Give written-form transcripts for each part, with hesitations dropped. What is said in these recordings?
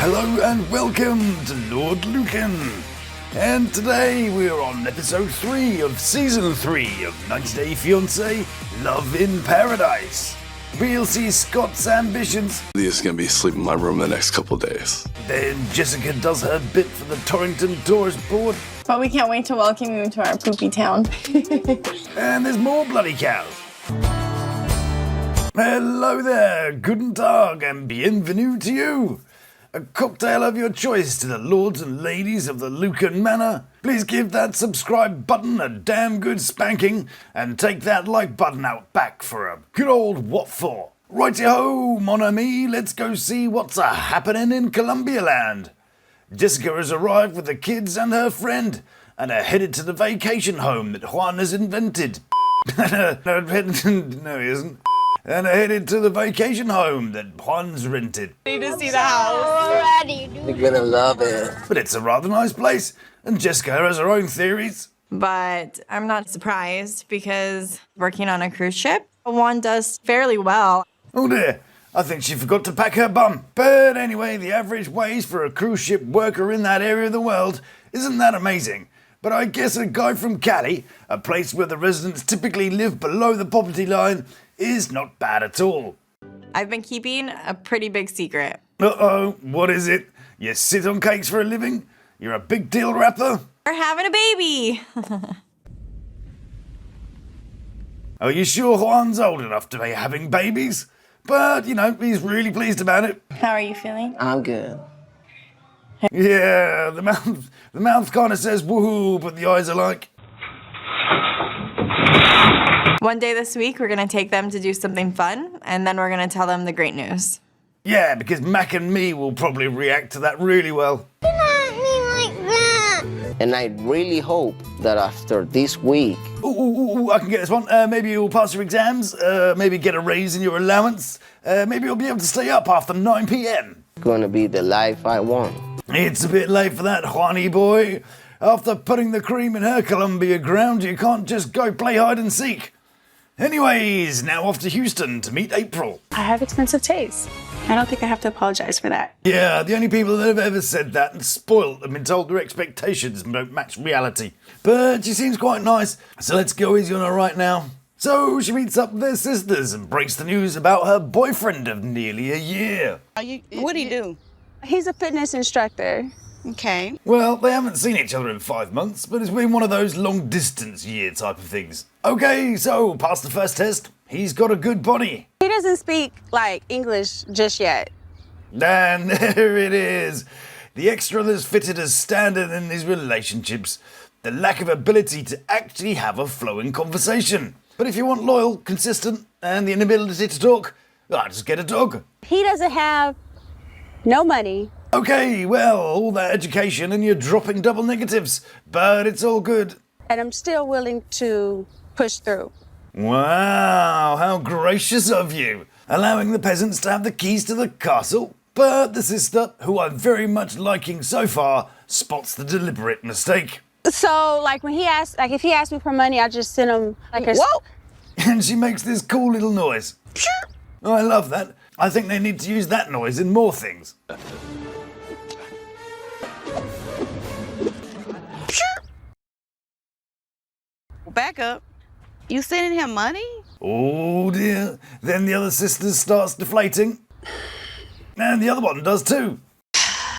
Hello and welcome to Lord Lukan. And today we're on episode 3 of season 3 of 90 Day Fiancé Love in Paradise. We'll see Scott's ambitions. Lidia's gonna be asleep in my room the next couple of days. Then Jessica does her bit for the Torrington Tourist Board. But we can't wait to welcome you to our poopy town. And there's more bloody cows. Hello there, guten Tag and bienvenue to you. A cocktail of your choice to the lords and ladies of the Lukan Manor. Please give that subscribe button a damn good spanking and take that like button out back for a good old what for. Righty-ho, mon ami, let's go see what's a-happening in Columbia Land. Jessica has arrived with the kids and her friend and are headed to the vacation home that Juan has invented. No, he isn't. And are headed to the vacation home that Juan's rented. Need to see the house. You're gonna love it. But it's a rather nice place, and Jessica has her own theories. But I'm not surprised because working on a cruise ship, Juan does fairly well. Oh dear, I think she forgot to pack her bum. But anyway, the average wage for a cruise ship worker in that area of the world isn't that amazing. But I guess a guy from Cali, a place where the residents typically live below the poverty line, is not bad at all. I've been keeping a pretty big secret. Uh-oh, what is it? You sit on cakes for a living? You're a big deal rapper? We're having a baby. Are you sure Juan's old enough to be having babies? But, you know, he's really pleased about it. How are you feeling? I'm good. Yeah, the mouth kind of says woohoo, but the eyes are like... One day this week, we're going to take them to do something fun, and then we're going to tell them the great news. Yeah, because Mac and me will probably react to that really well. And I really hope that after this week, Ooh, I can get this one. Maybe you'll pass your exams, maybe get a raise in your allowance, maybe you'll be able to stay up after 9 p.m. it's gonna be the life I want. It's a bit late for that, Juanie boy. After putting the cream in her Columbia ground, you can't just go play hide and seek. Anyways, now off to Houston to meet April. I have expensive taste. I don't think I have to apologize for that. Yeah, the only people that have ever said that and spoilt and been told their expectations don't match reality. But she seems quite nice, so let's go easy on her right now. So she meets up with their sisters and breaks the news about her boyfriend of nearly a year. What'd he do? He's a fitness instructor. Okay. Well, they haven't seen each other in 5 months, but it's been one of those long-distance year type of things. Okay, so past the first test, he's got a good body. He doesn't speak, like, English just yet. And there it is. The extra that's fitted as standard in these relationships. The lack of ability to actually have a flowing conversation. But if you want loyal, consistent, and the inability to talk, just get a dog. He doesn't have no money. Okay, well, all that education and you're dropping double negatives. But it's all good. And I'm still willing to push through. Wow, how gracious of you. Allowing the peasants to have the keys to the castle. But the sister, who I'm very much liking so far, spots the deliberate mistake. So, like, when he asks, like, if he asks me for money, I just send him, like, a... Whoa! And she makes this cool little noise. Oh, I love that. I think they need to use that noise in more things. Back up. You sending him money? Oh dear. Then the other sister starts deflating. And the other one does too.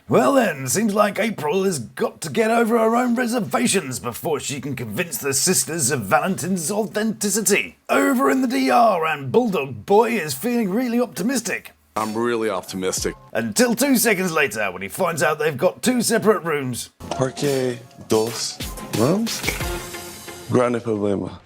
Well then, seems like April has got to get over her own reservations before she can convince the sisters of Valentin's authenticity. Over in the DR, and Bulldog Boy is feeling really optimistic. I'm really optimistic. Until 2 seconds later, when he finds out they've got 2 separate rooms. Porque dos rooms? Grande problema.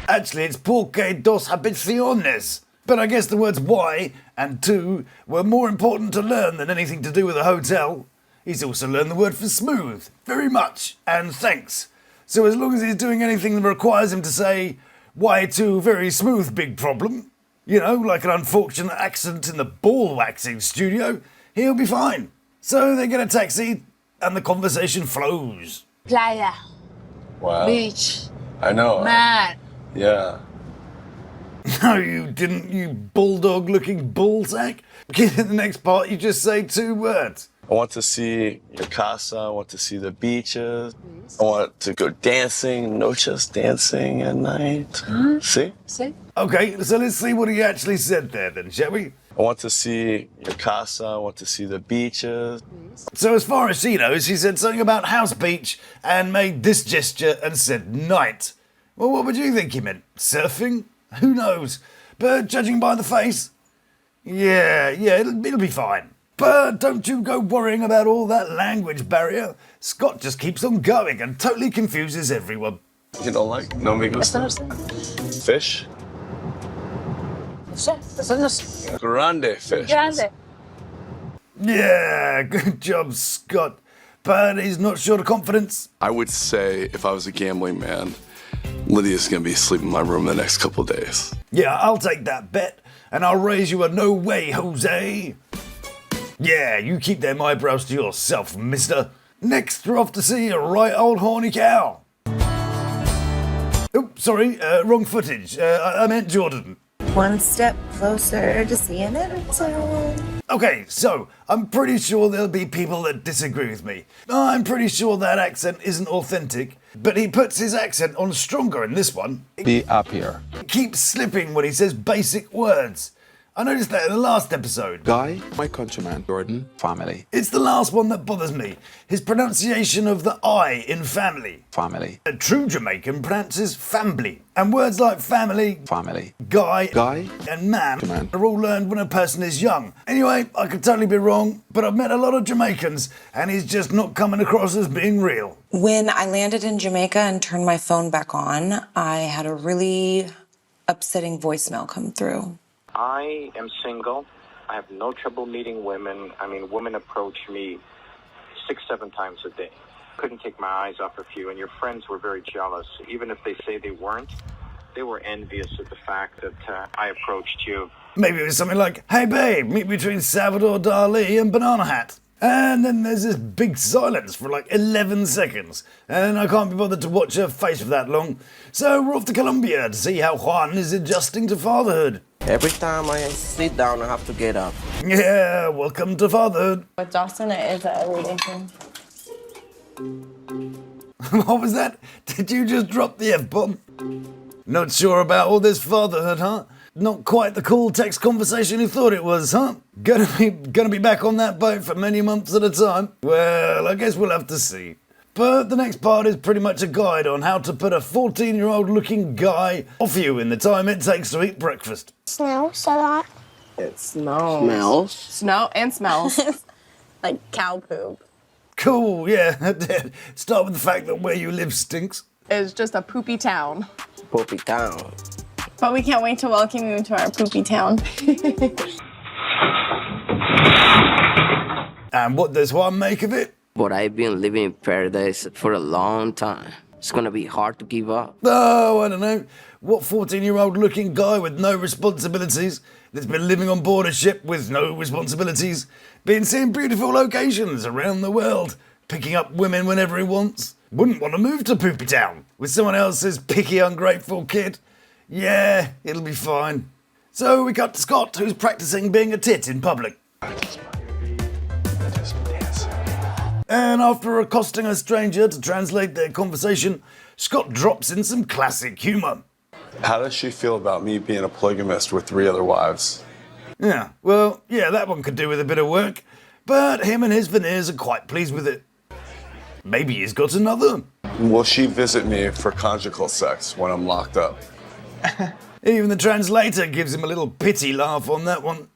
Actually, it's porque dos habitaciones. But I guess the words why and two were more important to learn than anything to do with a hotel. He's also learned the word for smooth, very much, and thanks. So as long as he's doing anything that requires him to say, why two very smooth big problem, you know, like an unfortunate accident in the ball waxing studio, he'll be fine. So they get a taxi and the conversation flows. Playa, Wow. beach, I know. mar. Yeah. No, you didn't, you bulldog-looking ballsack. In the next part, you just say 2 words. I want to see your casa. I want to see the beaches. I want to go dancing, noches dancing at night. See? Okay, so let's see what he actually said there then, shall we? I want to see your casa. I want to see the beaches. So as far as she knows, he said something about house beach and made this gesture and said night. Well, what would you think he meant? Surfing? Who knows? But judging by the face, yeah, it'll be fine. But don't you go worrying about all that language barrier. Scott just keeps on going and totally confuses everyone. You don't like? No me gusta. Fish? Grande fish. Yeah, good job, Scott. But he's not short of confidence. I would say if I was a gambling man, Lydia's gonna be asleep in my room the next couple of days. Yeah, I'll take that bet, and I'll raise you a no way, Jose. Yeah, you keep them eyebrows to yourself, mister. Next, we're off to see a right old horny cow. Oh, sorry, wrong footage. I meant Jordan. One step closer to seeing it all. Okay, so I'm pretty sure there'll be people that disagree with me. I'm pretty sure that accent isn't authentic, but he puts his accent on stronger in this one. Be up here. He keeps slipping when he says basic words. I noticed that in the last episode. Guy, my countryman, Jordan, family. It's the last one that bothers me. His pronunciation of the I in family. Family. A true Jamaican pronounces fambly. And words like family, Family. guy, Guy, and man man. are all learned when a person is young. Anyway, I could totally be wrong, but I've met a lot of Jamaicans and he's just not coming across as being real. When I landed in Jamaica and turned my phone back on, I had a really upsetting voicemail come through. I am single. I have no trouble meeting women. I mean, women approach me 6-7 times a day. Couldn't take my eyes off of you, and your friends were very jealous. Even if they say they weren't, they were envious of the fact that I approached you. Maybe it was something like, hey babe, meet between Salvador Dali and Banana Hat. And then there's this big silence for like 11 seconds. And I can't be bothered to watch her face for that long. So we're off to Colombia to see how Juan is adjusting to fatherhood. Every time I sit down, I have to get up. Yeah, welcome to fatherhood. With Dawson, it is an everyday thing. What was that? Did you just drop the F-bomb? Not sure about all this fatherhood, huh? Not quite the cool text conversation you thought it was, huh? Gonna be back on that boat for many months at a time? Well, I guess we'll have to see. But the next part is pretty much a guide on how to put a 14-year-old looking guy off you in the time it takes to eat breakfast. Smells a lot. It smells. Snow and smells. Like cow poop. Cool, yeah. Start with the fact that where you live stinks. It's just a poopy town. Poopy town. But we can't wait to welcome you to our poopy town. And what does Juan make of it? But I've been living in paradise for a long time. It's gonna be hard to give up. Oh, I don't know. What 14-year-old looking guy with no responsibilities that's been living on board a ship with no responsibilities, been seeing beautiful locations around the world, picking up women whenever he wants, wouldn't want to move to Poopy Town with someone else's picky, ungrateful kid? Yeah, it'll be fine. So we cut to Scott, who's practicing being a tit in public. And after accosting a stranger to translate their conversation, Scott drops in some classic humour. How does she feel about me being a polygamist with 3 other wives? Yeah, well, yeah, that one could do with a bit of work, but him and his veneers are quite pleased with it. Maybe he's got another. Will she visit me for conjugal sex when I'm locked up? Even the translator gives him a little pity laugh on that one.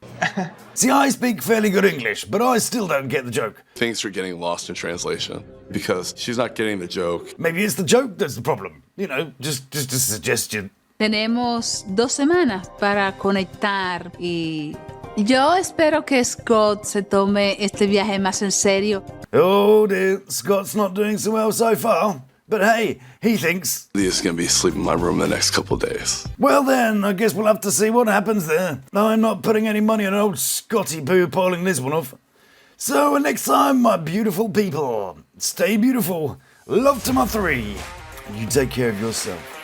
See, I speak fairly good English, but I still don't get the joke. Things are getting lost in translation because she's not getting the joke. Maybe it's the joke that's the problem. You know, just a suggestion. Tenemos 2 semanas para conectar y yo espero que Scott se tome este viaje más en serio. Oh dear, Scott's not doing so well so far. But hey, he thinks... Lydia's gonna be asleep in my room the next couple of days. Well then, I guess we'll have to see what happens there. I'm not putting any money on old Scotty Poo pulling this one off. So next time, my beautiful people, stay beautiful, love to my 3, and you take care of yourself.